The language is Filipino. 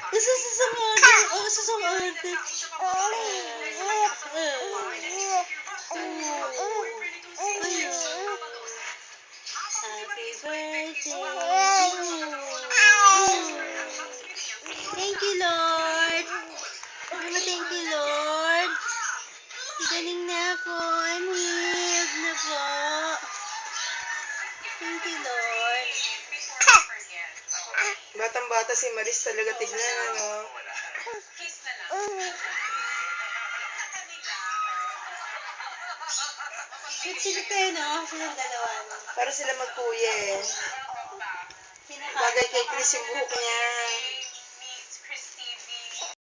This is some order. Oh, this is some order. Happy birthday to you. Thank you, Lord. Thank you, Lord. Galing na ako. I'm healed na po. Thank you, Lord. Batang-bata si Maris talaga, tignan, ano? Cute sila kayo, no? Silang dalawa, no? Para sila magkuya eh. Bagay kay Chris yung buhok niya.